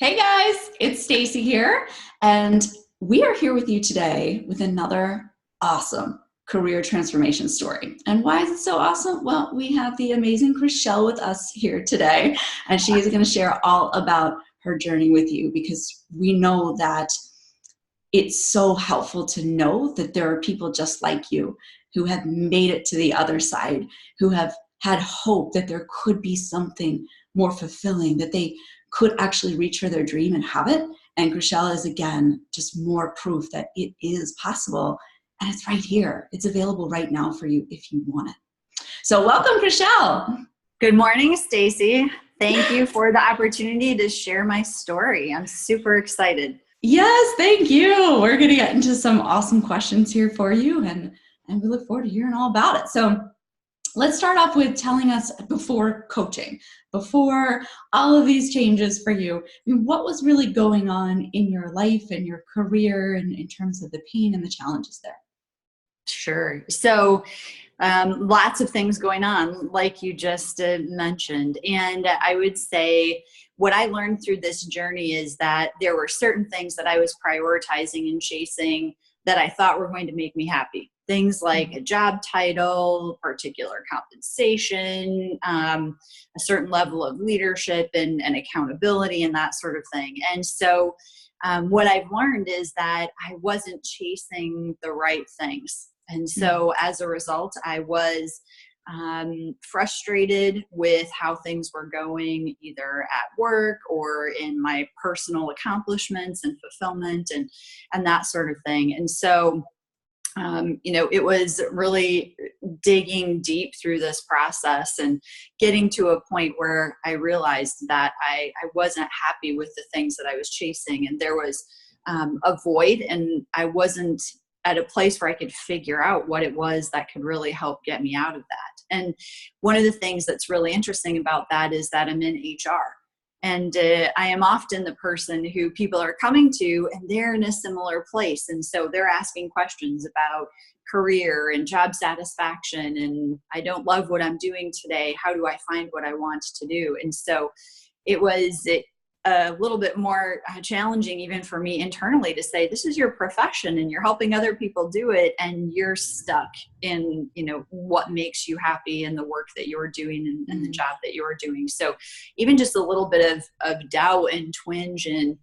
Hey guys, it's Stacy here, and we are here with you today with another awesome career transformation story. And why is it so awesome? Well, we have the amazing Krischelle with us here today, and she is going to share all about her journey with you because we know that it's so helpful to know that there are people just like you who have made it to the other side, who have had hope that there could be something more fulfilling, that they could actually reach for their dream and have it. And Krischelle is, again, just more proof that it is possible. And it's right here. It's available right now for you if you want it. So welcome, Krischelle. Good morning, Stacy. Thank you for the opportunity to share my story. I'm super excited. Yes, thank you. We're going to get into some awesome questions here for you, and we look forward to hearing all about it. So let's start off with telling us, before coaching, before all of these changes for you, what was really going on in your life and your career and in terms of the pain and the challenges there? Sure. So lots of things going on, like you just mentioned. And I would say what I learned through this journey is that there were certain things that I was prioritizing and chasing that I thought were going to make me happy. Things like a job title, particular compensation, a certain level of leadership and accountability and that sort of thing. And so what I've learned is that I wasn't chasing the right things. And so as a result, I was frustrated with how things were going, either at work or in my personal accomplishments and fulfillment and that sort of thing. And so it was really digging deep through this process and getting to a point where I realized that I wasn't happy with the things that I was chasing, and there was a void, and I wasn't at a place where I could figure out what it was that could really help get me out of that. And one of the things that's really interesting about that is that I'm in HR. And I am often the person who people are coming to, and they're in a similar place. And so they're asking questions about career and job satisfaction. And I don't love what I'm doing today. How do I find what I want to do? And so it was a little bit more challenging even for me internally to say, this is your profession and you're helping other people do it, and you're stuck in what makes you happy and the work that you're doing and the job that you're doing. So even just a little bit of doubt and twinge in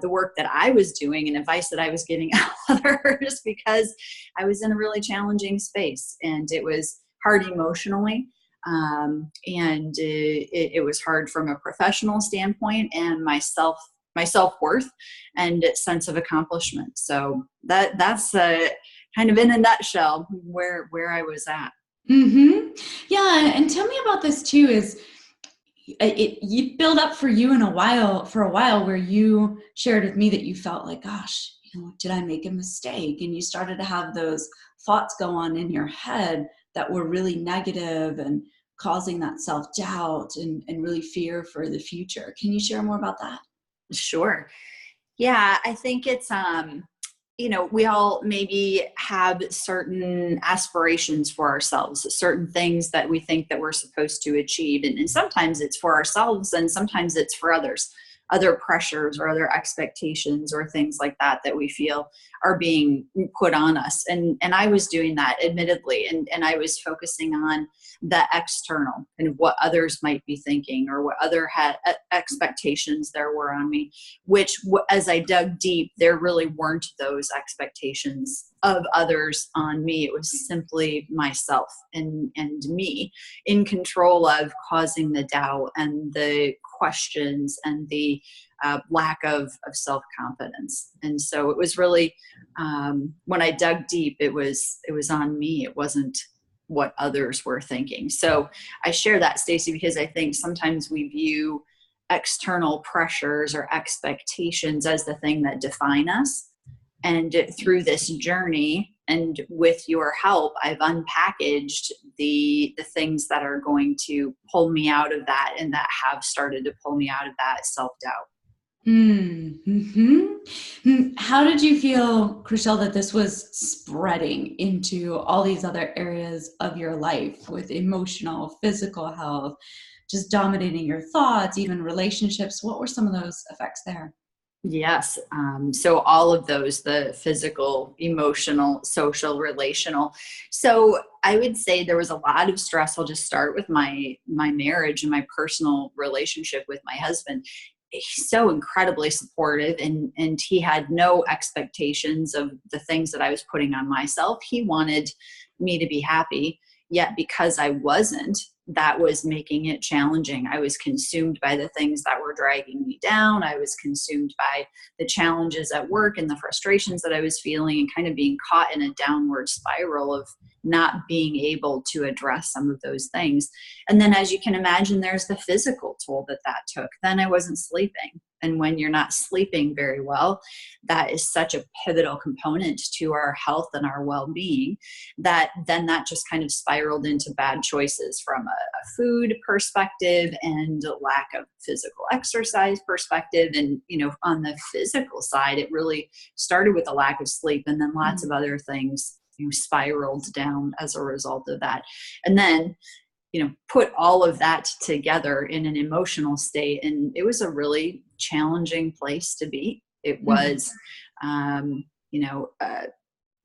the work that I was doing and advice that I was giving others, because I was in a really challenging space, and it was hard emotionally. And it was hard from a professional standpoint and my self-worth and sense of accomplishment. So that's kind of in a nutshell where I was at. Mm-hmm. Yeah. And tell me about this too, is you build up for you for a while where you shared with me that you felt like, gosh, did I make a mistake? And you started to have those thoughts go on in your head that were really negative and causing that self-doubt and really fear for the future. Can you share more about that? Sure. Yeah, I think it's, we all maybe have certain aspirations for ourselves, certain things that we think that we're supposed to achieve. And sometimes it's for ourselves and sometimes it's for others, other pressures or other expectations or things like that we feel are being put on us. And I was doing that, admittedly, and I was focusing on the external and what others might be thinking or what other expectations there were on me, which as I dug deep, there really weren't those expectations of others on me. It was simply myself and me in control of causing the doubt and the questions and the lack of self-confidence. And so it was really, when I dug deep, it was on me. It wasn't what others were thinking. So I share that, Stacy, because I think sometimes we view external pressures or expectations as the thing that define us. And through this journey and with your help, I've unpackaged the things that are going to pull me out of that and that have started to pull me out of that self-doubt. Mm-hmm. How did you feel, Krischelle, that this was spreading into all these other areas of your life with emotional, physical health, just dominating your thoughts, even relationships? What were some of those effects there? Yes. So all of those, the physical, emotional, social, relational. So I would say there was a lot of stress. I'll just start with my marriage and my personal relationship with my husband. He's so incredibly supportive, and he had no expectations of the things that I was putting on myself. He wanted me to be happy, yet because I wasn't, that was making it challenging. I was consumed by the things that were dragging me down. I was consumed by the challenges at work and the frustrations that I was feeling, and kind of being caught in a downward spiral of not being able to address some of those things. And then, as you can imagine, there's the physical toll that that took. Then I wasn't sleeping. And when you're not sleeping very well, that is such a pivotal component to our health and our well-being, that then that just kind of spiraled into bad choices from a food perspective and a lack of physical exercise perspective. And, on the physical side, it really started with a lack of sleep, and then lots of other things spiraled down as a result of that. And then, put all of that together in an emotional state. And it was a really challenging place to be. It was,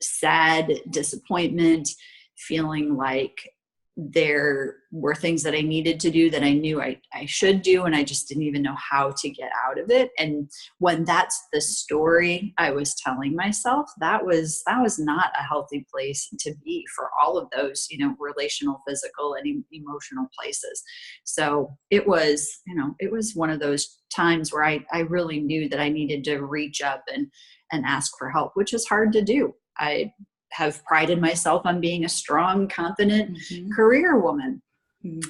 sad disappointment, feeling like there were things that I needed to do that I knew I should do, and I just didn't even know how to get out of it. And when that's the story I was telling myself, that was not a healthy place to be for all of those, relational, physical, and emotional places. So it was one of those times where I really knew that I needed to reach up and ask for help, which is hard to do. I have prided myself on being a strong, confident career woman.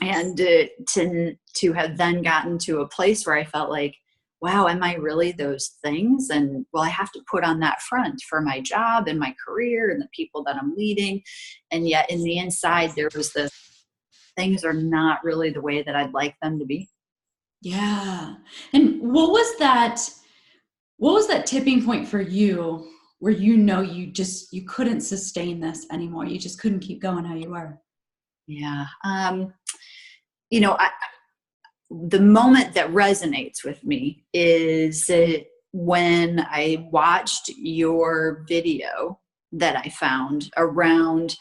And to have then gotten to a place where I felt like, wow, am I really those things? And well, I have to put on that front for my job and my career and the people that I'm leading. And yet in the inside, there was this, things are not really the way that I'd like them to be. Yeah. And what was that tipping point for you where you couldn't sustain this anymore? You just couldn't keep going how you were? Yeah. The moment that resonates with me is when I watched your video that I found around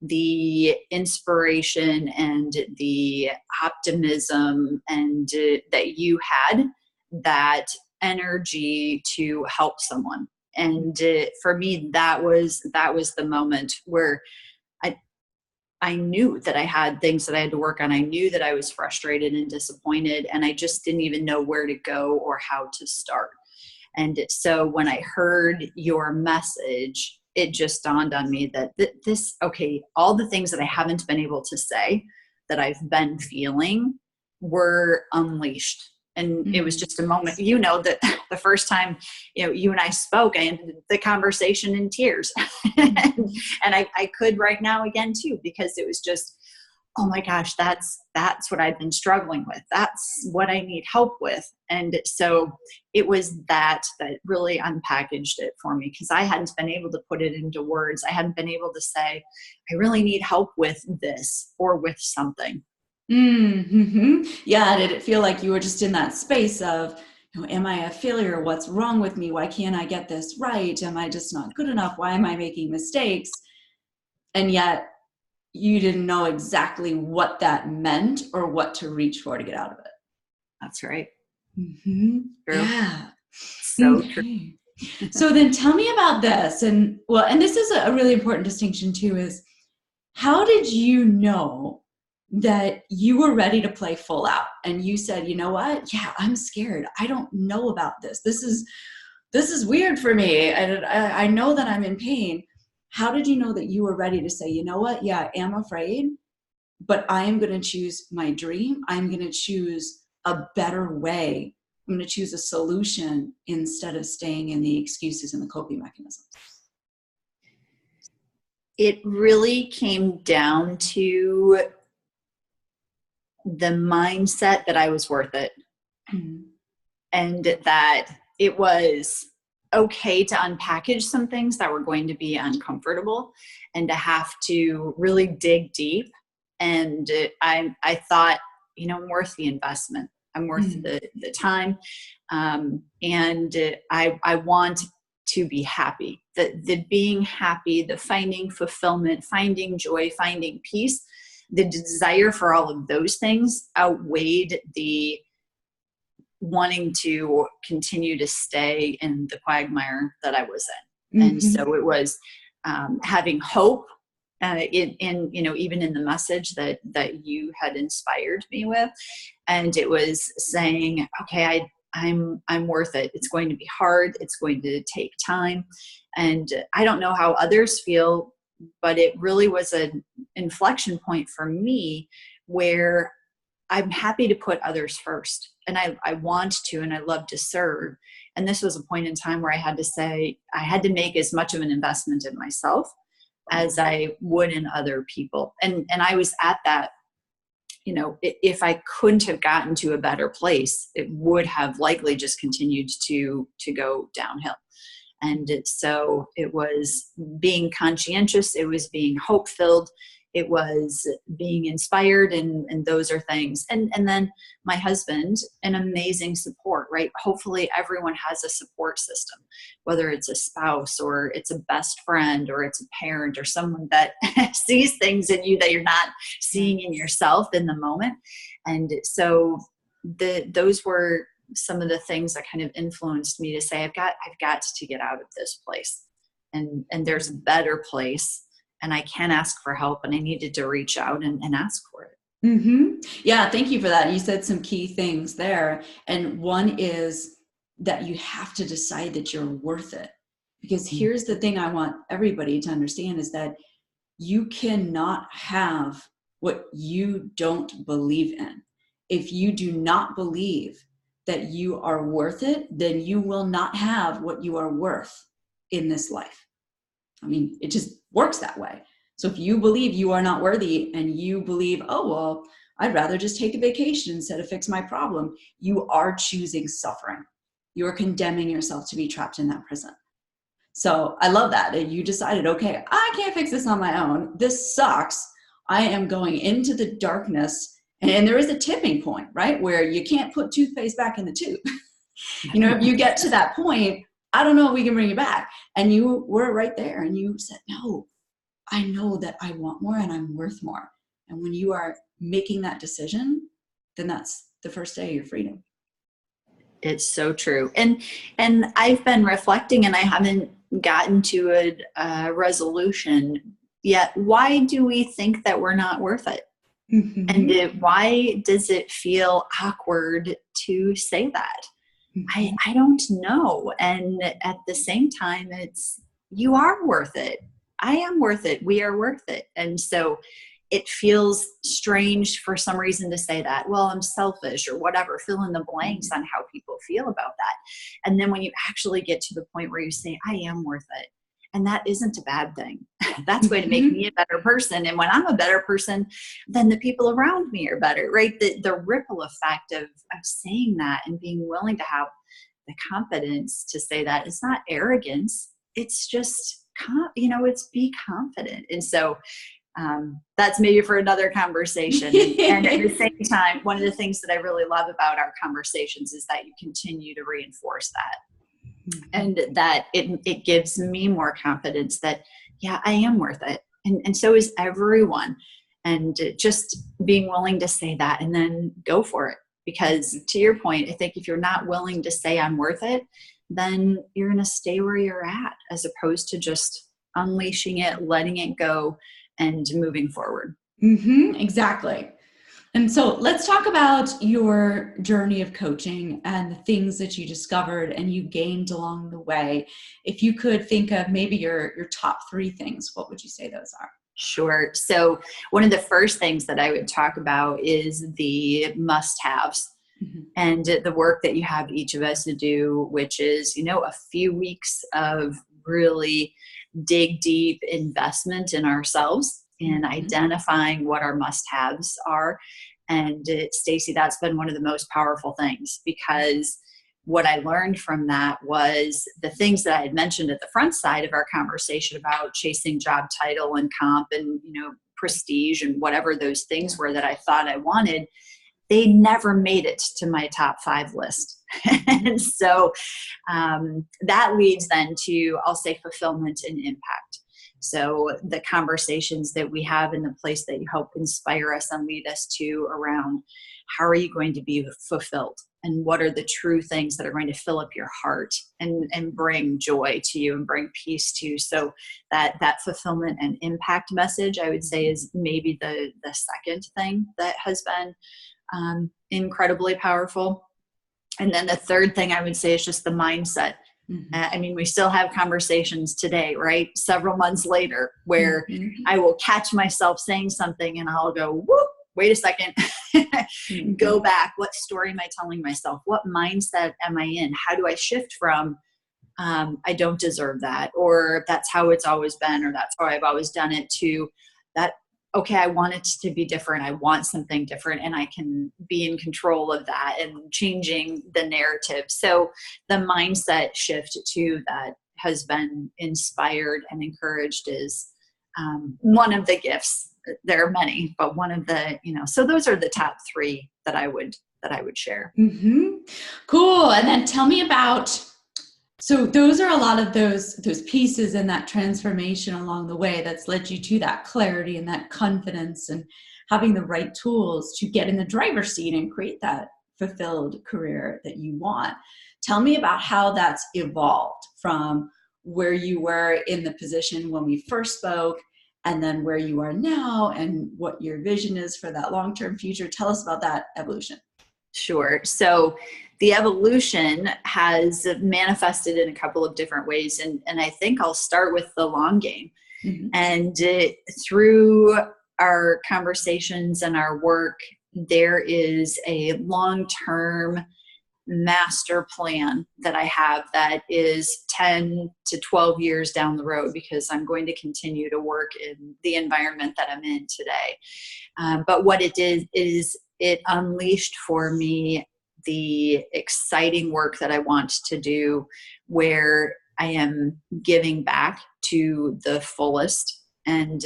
the inspiration and the optimism and that you had, that energy to help someone. And for me, that was the moment where I knew that I had things that I had to work on. I knew that I was frustrated and disappointed, and I just didn't even know where to go or how to start. And so when I heard your message, it just dawned on me that all the things that I haven't been able to say, that I've been feeling, were unleashed. And it was just a moment, that the first time, you and I spoke, I ended the conversation in tears. and I could right now again too, because it was just, oh my gosh, that's what I've been struggling with. That's what I need help with. And so it was that really unpackaged it for me, because I hadn't been able to put it into words. I hadn't been able to say, I really need help with this or with something. Mm-hmm. Yeah. Did it feel like you were just in that space of, am I a failure? What's wrong with me? Why can't I get this right? Am I just not good enough? Why am I making mistakes? And yet you didn't know exactly what that meant or what to reach for to get out of it. That's right. Mm-hmm. Yeah. So okay. So then tell me about this. And this is a really important distinction too, is how did you know that you were ready to play full out? And you said, you know what? Yeah, I'm scared. I don't know about this. This is weird for me. I know that I'm in pain. How did you know that you were ready to say, you know what? Yeah, I am afraid, but I am going to choose my dream. I'm going to choose a better way. I'm going to choose a solution instead of staying in the excuses and the coping mechanisms. It really came down to the mindset that I was worth it. Mm-hmm. And that it was okay to unpackage some things that were going to be uncomfortable, and to have to really dig deep. And I thought I'm worth the investment. I'm worth the time. And I want to be happy. The being happy, the finding fulfillment, finding joy, finding peace, the desire for all of those things outweighed the wanting to continue to stay in the quagmire that I was in. And so it was having hope even in the message that you had inspired me with. And it was saying, okay, I'm worth it. It's going to be hard. It's going to take time. And I don't know how others feel, but it really was an inflection point for me where I'm happy to put others first. And I want to, and I love to serve. And this was a point in time where I had to say, I had to make as much of an investment in myself as I would in other people. And I was at that, if I couldn't have gotten to a better place, it would have likely just continued to go downhill. And so it was being conscientious. It was being hope-filled. It was being inspired, and those are things. And then my husband, an amazing support, right? Hopefully everyone has a support system, whether it's a spouse or it's a best friend or it's a parent or someone that sees things in you that you're not seeing in yourself in the moment. And so those were some of the things that kind of influenced me to say, I've got to get out of this place, and there's a better place. And I can ask for help, and I needed to reach out and ask for it. Yeah, thank you for that. You said some key things there. And one is that you have to decide that you're worth it. Because here's the thing I want everybody to understand is that you cannot have what you don't believe in. If you do not believe that you are worth it, then you will not have what you are worth in this life. I mean, it just works that way. So if you believe you are not worthy and you believe, oh, well, I'd rather just take a vacation instead of fix my problem, you are choosing suffering. You are condemning yourself to be trapped in that prison. So I love that. And you decided, okay, I can't fix this on my own. This sucks. I am going into the darkness. And there is a tipping point, right? Where you can't put toothpaste back in the tube. If you get to that point, I don't know if we can bring you back. And you were right there and you said, no, I know that I want more and I'm worth more. And when you are making that decision, then that's the first day of your freedom. It's so true. And I've been reflecting, and I haven't gotten to a resolution yet. Why do we think that we're not worth it? And why does it feel awkward to say that? I don't know. And at the same time, you are worth it. I am worth it. We are worth it. And so it feels strange for some reason to say that. Well, I'm selfish or whatever, fill in the blanks on how people feel about that. And then when you actually get to the point where you say, I am worth it. And that isn't a bad thing. That's going to make me a better person. And when I'm a better person, then the people around me are better, right? The ripple effect of saying that and being willing to have the confidence to say that, it's not arrogance. It's just, it's be confident. And so that's maybe for another conversation. And at the same time, one of the things that I really love about our conversations is that you continue to reinforce that. And that it gives me more confidence that, yeah, I am worth it. And so is everyone. And just being willing to say that and then go for it. Because to your point, I think if you're not willing to say I'm worth it, then you're going to stay where you're at, as opposed to just unleashing it, letting it go, and moving forward. Exactly. And so let's talk about your journey of coaching and the things that you discovered and you gained along the way. If you could think of maybe your top 3 things, what would you say those are? Sure. So one of the first things that I would talk about is the must-haves. And the work that you have each of us to do, which is, a few weeks of really dig deep investment in ourselves and identifying what our must-haves are. And Stacey, that's been one of the most powerful things, because what I learned from that was the things that I had mentioned at the front side of our conversation about chasing job title and comp and, prestige and whatever those things were that I thought I wanted. they never made it to my top 5 list. And so that leads then to, I'll say, fulfillment and impact. So the conversations that we have in the place that you help inspire us and lead us to around how are you going to be fulfilled, and what are the true things that are going to fill up your heart and bring joy to you and bring peace to you. So that fulfillment and impact message, I would say, is maybe the second thing that has been incredibly powerful. And then the third thing I would say is just the mindset. I mean, we still have conversations today, right? Several months later, where I will catch myself saying something and I'll go, whoop, wait a second, go back. What story am I telling myself? What mindset am I in? How do I shift from, I don't deserve that, or that's how it's always been, or that's how I've always done it, to that, okay, I want it to be different. I want something different, and I can be in control of that and changing the narrative. So the mindset shift to that has been inspired and encouraged is one of the gifts. There are many, but one of the, so those are the top 3 that I would share. Cool. And then tell me about, so those are a lot of those pieces in that transformation along the way that's led you to that clarity and that confidence and having the right tools to get in the driver's seat and create that fulfilled career that you want. Tell me about how that's evolved from where you were in the position when we first spoke, and then where you are now, and what your vision is for that long-term future. Tell us about that evolution. Sure. So the evolution has manifested in a couple of different ways. And I think I'll start with the long game. And through our conversations and our work, there is a long-term master plan that I have that is 10 to 12 years down the road, because I'm going to continue to work in the environment that I'm in today. But what it did is it unleashed for me the exciting work that I want to do, where I am giving back to the fullest and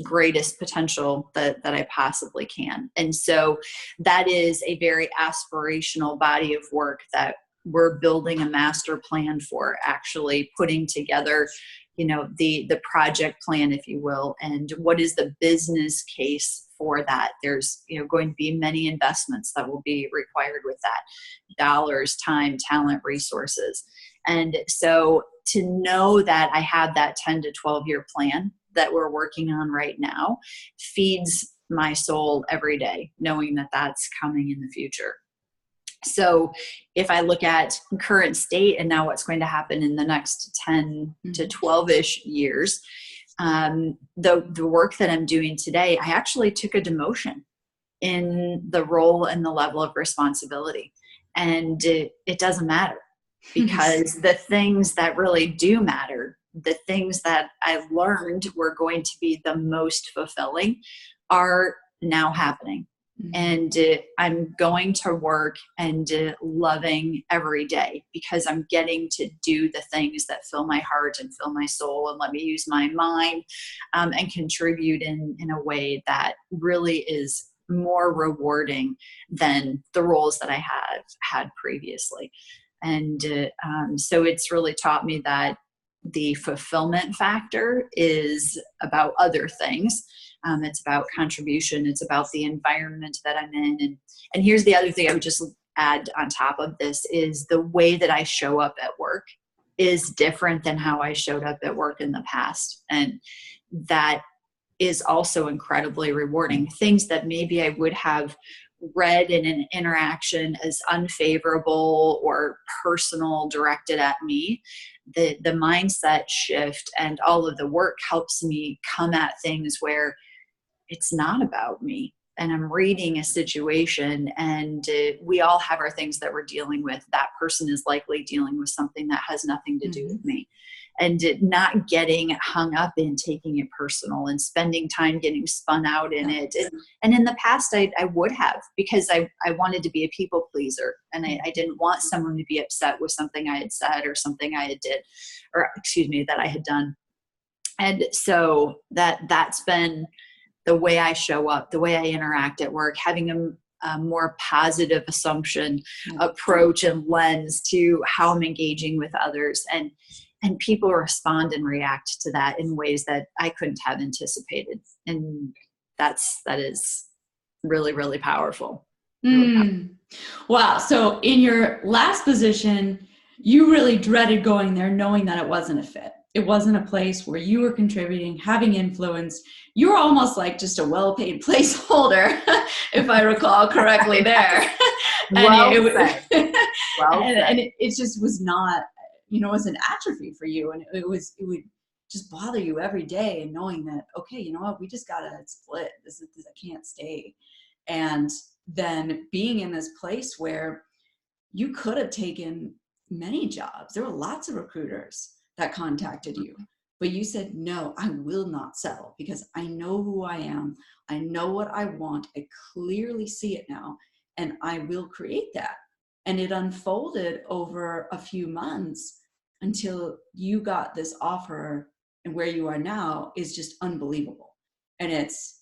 greatest potential that I possibly can. And so that is a very aspirational body of work that we're building a master plan for, actually putting together, the project plan, if you will, and what is the business case for that. There's, going to be many investments that will be required with that: dollars, time, talent, resources. And so to know that I have that 10 to 12 year plan that we're working on right now feeds my soul every day, knowing that that's coming in the future. So if I look at current state and now what's going to happen in the next 10 to 12-ish years, the work that I'm doing today, I actually took a demotion in the role and the level of responsibility. And it doesn't matter, because the things that really do matter, the things that I learned were going to be the most fulfilling, are now happening. And I'm going to work and loving every day, because I'm getting to do the things that fill my heart and fill my soul and let me use my mind and contribute in a way that really is more rewarding than the roles that I had previously. And so it's really taught me that the fulfillment factor is about other things. It's about contribution. It's about the environment that I'm in. And here's the other thing I would just add on top of this is the way that I show up at work is different than how I showed up at work in the past. And that is also incredibly rewarding. Things that maybe I would have read in an interaction as unfavorable or personal directed at me, the mindset shift and all of the work helps me come at things where it's not about me. And I'm reading a situation, and we all have our things that we're dealing with. That person is likely dealing with something that has nothing to do with me. And not getting hung up in taking it personal and spending time getting spun out in it. And in the past, I would have, because I wanted to be a people pleaser. And I didn't want someone to be upset with something I had said or something I had did, or that I had done. And so that's been the way I show up, the way I interact at work, having more positive assumption approach and lens to how I'm engaging with others. And people respond and react to that in ways that I couldn't have anticipated. And that is really, really powerful. Really powerful. Wow. So in your last position, you really dreaded going there knowing that it wasn't a fit. It wasn't a place where you were contributing, having influence. You were almost like just a well-paid placeholder, if I recall correctly there. And it just was not, it was an atrophy for you. And it would just bother you every day, and knowing that, okay, you know what, we just got to split. This I can't stay. And then being in this place where you could have taken many jobs. There were lots of recruiters that contacted you, but you said, no, I will not settle, because I know who I am. I know what I want. I clearly see it now, and I will create that. And it unfolded over a few months until you got this offer, and where you are now is just unbelievable. And it's,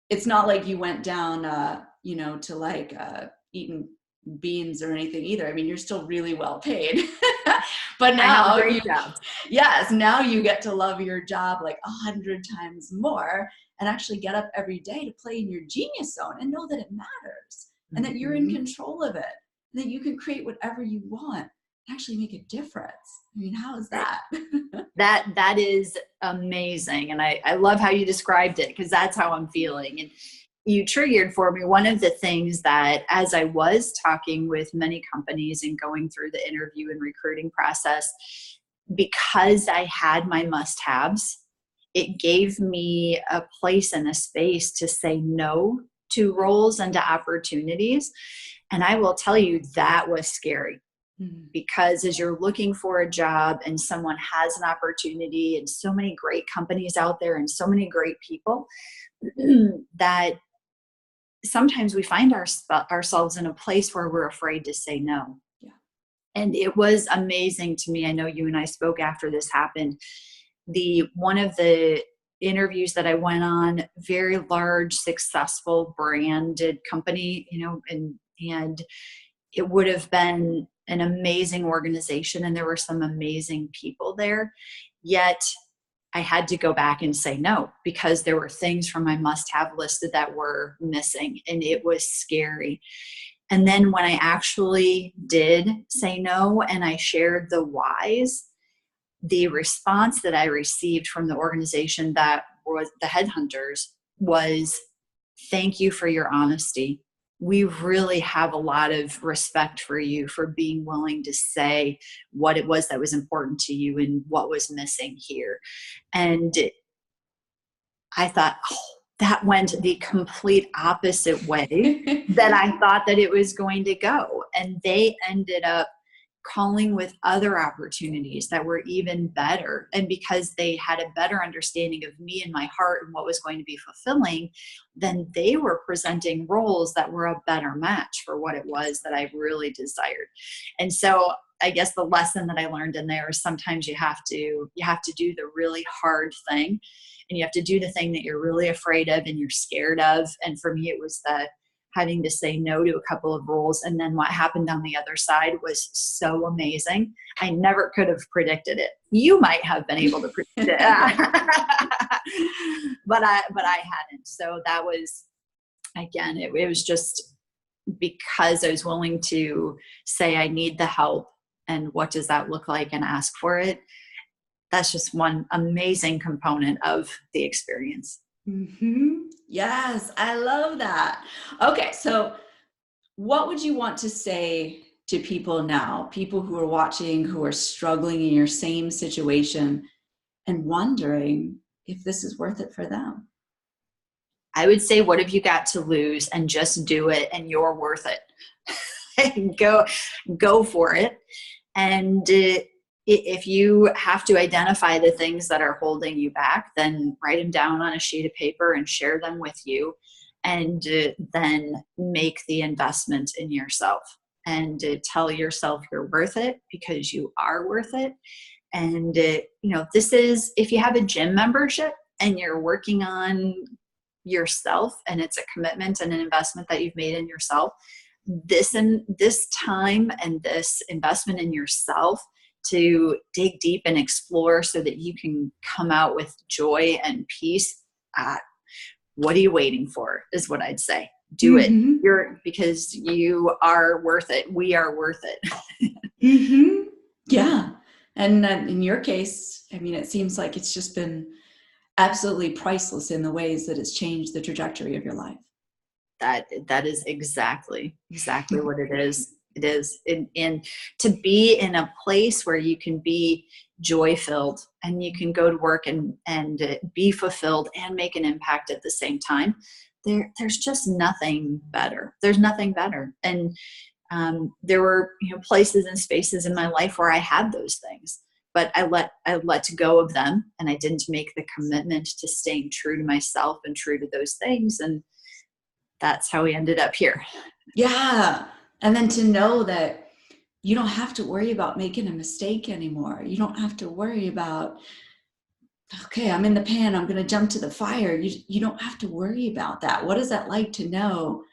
it's not like you went down, to like eating beans or anything either. I mean, you're still really well paid, but now now you get to love your job like 100 times more, and actually get up every day to play in your genius zone and know that it matters, and that you're in control of it, and that you can create whatever you want and actually make a difference. I mean, how is that? That is amazing. And I love how you described it, because that's how I'm feeling. And you triggered for me one of the things that, as I was talking with many companies and going through the interview and recruiting process, because I had my must-haves, it gave me a place and a space to say no to roles and to opportunities. And I will tell you, that was scary. Because as you're looking for a job and someone has an opportunity, and so many great companies out there and so many great people, that sometimes we find ourselves in a place where we're afraid to say no. Yeah. And it was amazing to me. I know you and I spoke after this happened. One of the interviews that I went on, very large, successful branded company, and it would have been an amazing organization, and there were some amazing people there. Yet I had to go back and say no, because there were things from my must-have listed that were missing, and it was scary. And then when I actually did say no and I shared the whys, the response that I received from the organization that was the headhunters was, thank you for your honesty. We really have a lot of respect for you for being willing to say what it was that was important to you and what was missing here. And I thought, that went the complete opposite way that I thought that it was going to go. And they ended up calling with other opportunities that were even better. And because they had a better understanding of me and my heart and what was going to be fulfilling, then they were presenting roles that were a better match for what it was that I really desired. And so I guess the lesson that I learned in there is, sometimes you have to do the really hard thing, and you have to do the thing that you're really afraid of and you're scared of. And for me, it was having to say no to a couple of roles. And then what happened on the other side was so amazing. I never could have predicted it. You might have been able to predict it, but I hadn't. So that was, again, it was just because I was willing to say, I need the help, and what does that look like, and ask for it. That's just one amazing component of the experience. Mm-hmm. Yes, I love that. Okay, so what would you want to say to people now, people who are watching, who are struggling in your same situation and wondering if this is worth it for them? I would say, what have you got to lose? And just do it, and you're worth it. Go for it. And if you have to identify the things that are holding you back, then write them down on a sheet of paper and share them with you. And then make the investment in yourself, and tell yourself you're worth it, because you are worth it. And, this is, if you have a gym membership and you're working on yourself, and it's a commitment and an investment that you've made in yourself, this time and this investment in yourself to dig deep and explore so that you can come out with joy and peace, what are you waiting for, is what I'd say. Do it. Because you are worth it. We are worth it. Yeah. And in your case, I mean, it seems like it's just been absolutely priceless in the ways that it's changed the trajectory of your life. That is exactly what it is. It is. And to be in a place where you can be joy filled and you can go to work and be fulfilled and make an impact at the same time. There's just nothing better. There's nothing better. And there were, places and spaces in my life where I had those things, but I let go of them, and I didn't make the commitment to staying true to myself and true to those things. And that's how we ended up here. Yeah. And then to know that you don't have to worry about making a mistake anymore. You don't have to worry about, okay, I'm in the pan, I'm going to jump to the fire. You don't have to worry about that. What is that like to know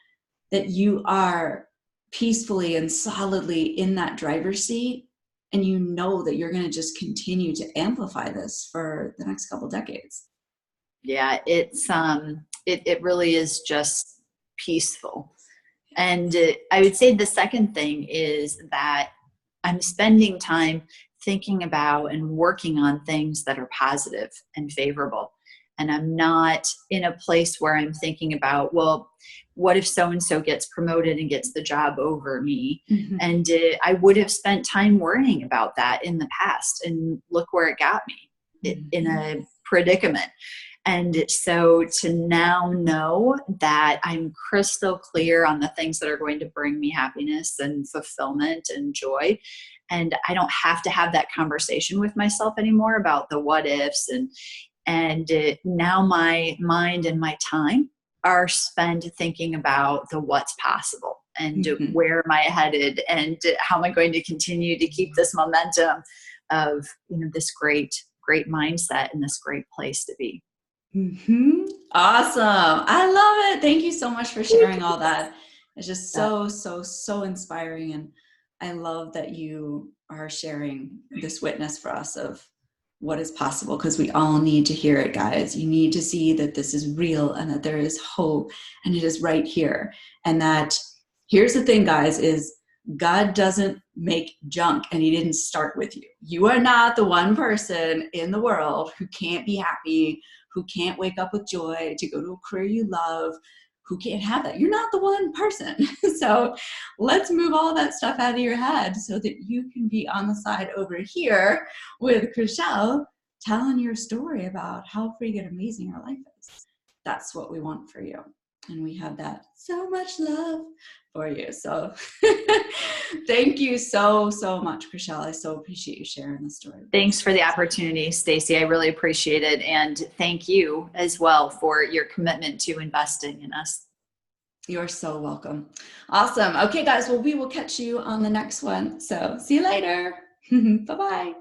that you are peacefully and solidly in that driver's seat, and you know that you're going to just continue to amplify this for the next couple decades? Yeah, it's it really is just peaceful. And I would say the second thing is that I'm spending time thinking about and working on things that are positive and favorable. And I'm not in a place where I'm thinking about, well, what if so-and-so gets promoted and gets the job over me? And I would have spent time worrying about that in the past. And look where it got me, in a predicament. And so to now know that I'm crystal clear on the things that are going to bring me happiness and fulfillment and joy. And I don't have to have that conversation with myself anymore about the what ifs. And now my mind and my time are spent thinking about the what's possible and where am I headed and how am I going to continue to keep this momentum of, this great mindset and this great place to be. Awesome. I love it. Thank you so much for sharing all that. It's just so inspiring. And I love that you are sharing this witness for us of what is possible, because we all need to hear it, guys. You need to see that this is real and that there is hope and it is right here. And that, here's the thing, guys, is God doesn't make junk, and he didn't start with you. You are not the one person in the world who can't be happy, who can't wake up with joy, to go to a career you love, who can't have that. You're not the one person. So let's move all that stuff out of your head so that you can be on the side over here with Krischelle telling your story about how freaking amazing your life is. That's what we want for you. And we have that so much love for you. So thank you so much, Krischelle. I so appreciate you sharing the story. Thanks for the opportunity, Stacy. I really appreciate it. And thank you as well for your commitment to investing in us. You're so welcome. Awesome. Okay, guys. Well, we will catch you on the next one. So see you later. Bye-bye.